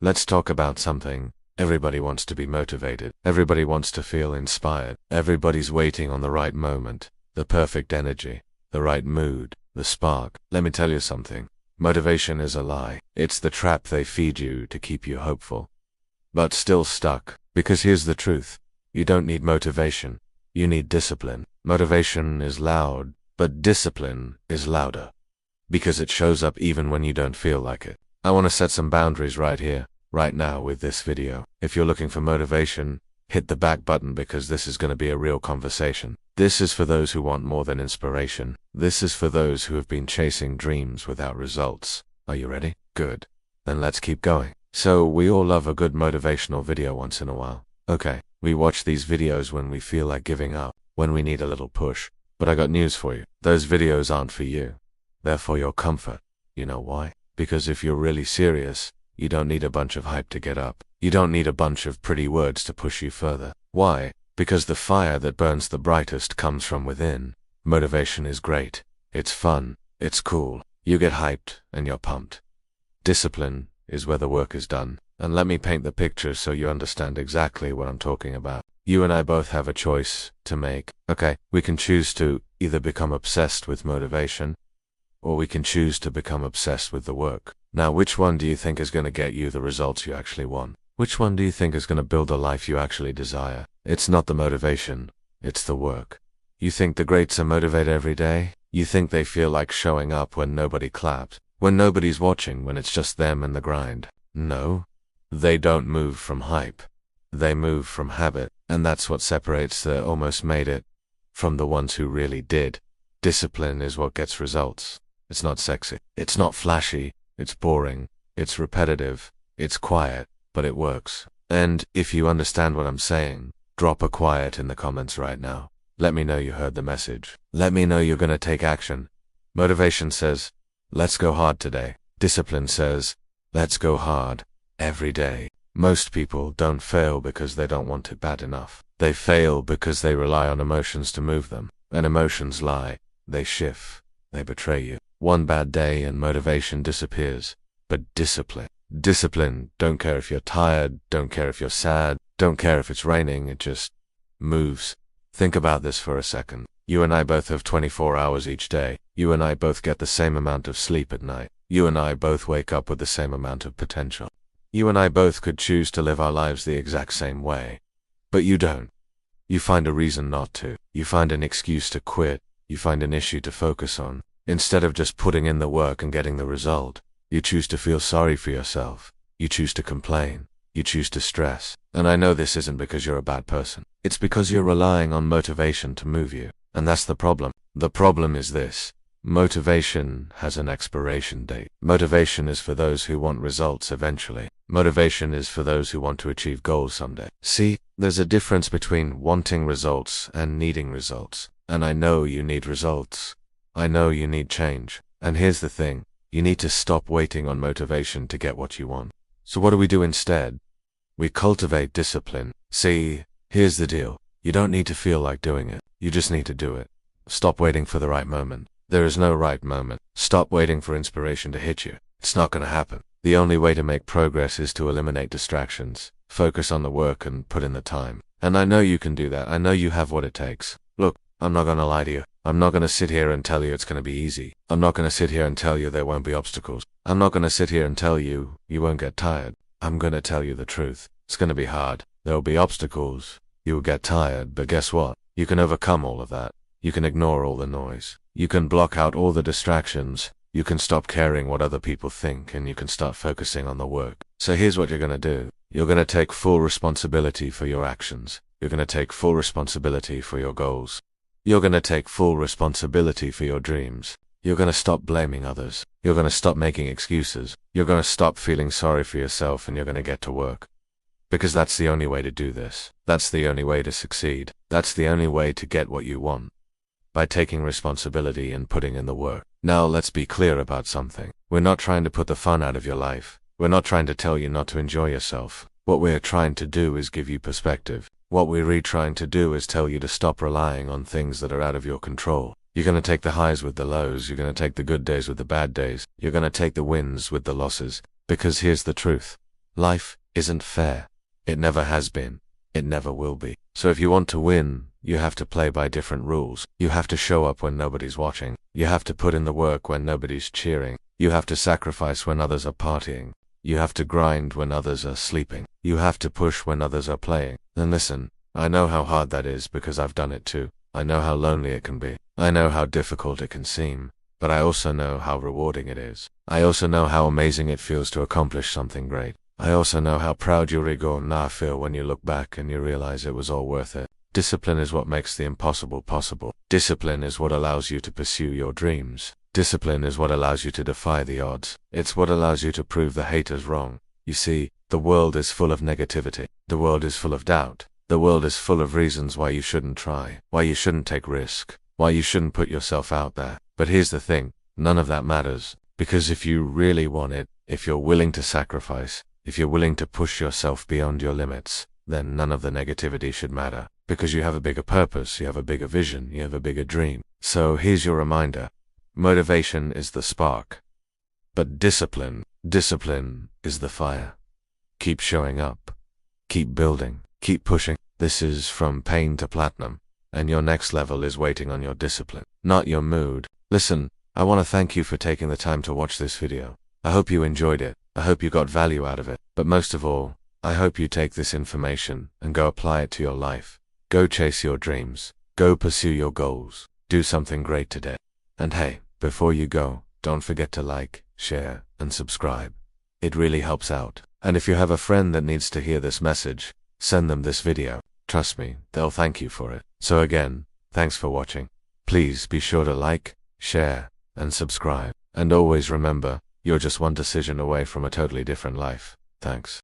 Let's talk about something. Everybody wants to be motivated. Everybody wants to feel inspired. Everybody's waiting on the right moment, the perfect energy, the right mood, the spark. Let me tell you something. Motivation is a lie. It's the trap they feed you to keep you hopeful, but still stuck. Because here's the truth. You don't need motivation. You need discipline. Motivation is loud, but discipline is louder. Because it shows up even when you don't feel like it. I want to set some boundaries right here, right now with this video. If you're looking for motivation, hit the back button because this is going to be a real conversation. This is for those who want more than inspiration. This is for those who have been chasing dreams without results. Are you ready? Good. Then let's keep going. So, we all love a good motivational video once in a while. Okay, we watch these videos when we feel like giving up, when we need a little push. But I got news for you. Those videos aren't for you. They're for your comfort. You know why? Because if you're really serious, you don't need a bunch of hype to get up. You don't need a bunch of pretty words to push you further. Why? Because the fire that burns the brightest comes from within. Motivation is great. It's fun. It's cool. You get hyped and you're pumped. Discipline is where the work is done. And let me paint the picture so you understand exactly what I'm talking about. You and I both have a choice to make. Okay, we can choose to either become obsessed with motivation, or we can choose to become obsessed with the work. Now, which one do you think is going to get you the results you actually want? Which one do you think is going to build the life you actually desire? It's not the motivation, it's the work. You think the greats are motivated every day? You think they feel like showing up when nobody claps, when nobody's watching, when it's just them and the grind? No. They don't move from hype. They move from habit, and that's what separates the almost made it from the ones who really did. Discipline is what gets results. It's not sexy. It's not flashy. It's boring. It's repetitive. It's quiet, but it works. And if you understand what I'm saying, drop a quiet in the comments right now. Let me know you heard the message. Let me know you're gonna take action. Motivation says, let's go hard today. Discipline says, let's go hard every day. Most people don't fail because they don't want it bad enough. They fail because they rely on emotions to move them. And emotions lie. They shift. They betray you. One bad day and motivation disappears. But discipline, don't care if you're tired, don't care if you're sad, don't care if it's raining, it just moves. Think about this for a second. You and I both have 24 hours each day. You and I both get the same amount of sleep at night. You and I both wake up with the same amount of potential. You and I both could choose to live our lives the exact same way. But you don't. You find a reason not to. You find an excuse to quit. You find an issue to focus on. Instead of just putting in the work and getting the result, you choose to feel sorry for yourself. You choose to complain. You choose to stress. And I know this isn't because you're a bad person. It's because you're relying on motivation to move you. And that's the problem. The problem is this. Motivation has an expiration date. Motivation is for those who want results eventually. Motivation is for those who want to achieve goals someday. See, there's a difference between wanting results and needing results. And I know you need results. I know you need change. And here's the thing. You need to stop waiting on motivation to get what you want. So what do we do instead? We cultivate discipline. See, here's the deal. You don't need to feel like doing it. You just need to do it. Stop waiting for the right moment. There is no right moment. Stop waiting for inspiration to hit you. It's not going to happen. The only way to make progress is to eliminate distractions, focus on the work and put in the time. And I know you can do that. I know you have what it takes. Look, I'm not going to lie to you. I'm not going to sit here and tell you it's going to be easy. I'm not going to sit here and tell you there won't be obstacles. I'm not going to sit here and tell you you won't get tired. I'm going to tell you the truth. It's going to be hard. There will be obstacles. You will get tired, but guess what? You can overcome all of that. You can ignore all the noise. You can block out all the distractions. You can stop caring what other people think, and you can start focusing on the work. So here's what you're going to do. You're going to take full responsibility for your actions. You're going to take full responsibility for your goals. You're going to take full responsibility for your dreams. You're going to stop blaming others. You're going to stop making excuses. You're going to stop feeling sorry for yourself, and you're going to get to work. Because that's the only way to do this. That's the only way to succeed. That's the only way to get what you want. By taking responsibility and putting in the work. Now let's be clear about something. We're not trying to put the fun out of your life. We're not trying to tell you not to enjoy yourself. What we're trying to do is give you perspective. What we're really trying to do is tell you to stop relying on things that are out of your control. You're going to take the highs with the lows. You're going to take the good days with the bad days. You're going to take the wins with the losses. Because here's the truth. Life isn't fair. It never has been. It never will be. So if you want to win, you have to play by different rules. You have to show up when nobody's watching. You have to put in the work when nobody's cheering. You have to sacrifice when others are partying. You have to grind when others are sleeping. You have to push when others are playing. And listen, I know how hard that is because I've done it too. I know how lonely it can be. I know how difficult it can seem. But I also know how rewarding it is. I also know how amazing it feels to accomplish something great. I also know how proud you feel when you look back and you realize it was all worth it. Discipline is what makes the impossible possible. Discipline is what allows you to pursue your dreams. Discipline is what allows you to defy the odds. It's what allows you to prove the haters wrong. You see, the world is full of negativity. The world is full of doubt. The world is full of reasons why you shouldn't try, why you shouldn't take risk, why you shouldn't put yourself out there. But here's the thing, none of that matters. Because if you really want it, if you're willing to sacrifice, if you're willing to push yourself beyond your limits, then none of the negativity should matter. Because you have a bigger purpose, you have a bigger vision, you have a bigger dream. So here's your reminder. Motivation is the spark. But discipline is the fire. Keep showing up. Keep building. Keep pushing. This is From Pain to Platinum. And your next level is waiting on your discipline, not your mood. Listen, I want to thank you for taking the time to watch this video. I hope you enjoyed it. I hope you got value out of it. But most of all, I hope you take this information and go apply it to your life. Go chase your dreams. Go pursue your goals. Do something great today. And hey, before you go, don't forget to like, share, and subscribe. It really helps out. And if you have a friend that needs to hear this message, send them this video. Trust me, they'll thank you for it. So again, thanks for watching. Please be sure to like, share, and subscribe. And always remember, you're just one decision away from a totally different life. Thanks.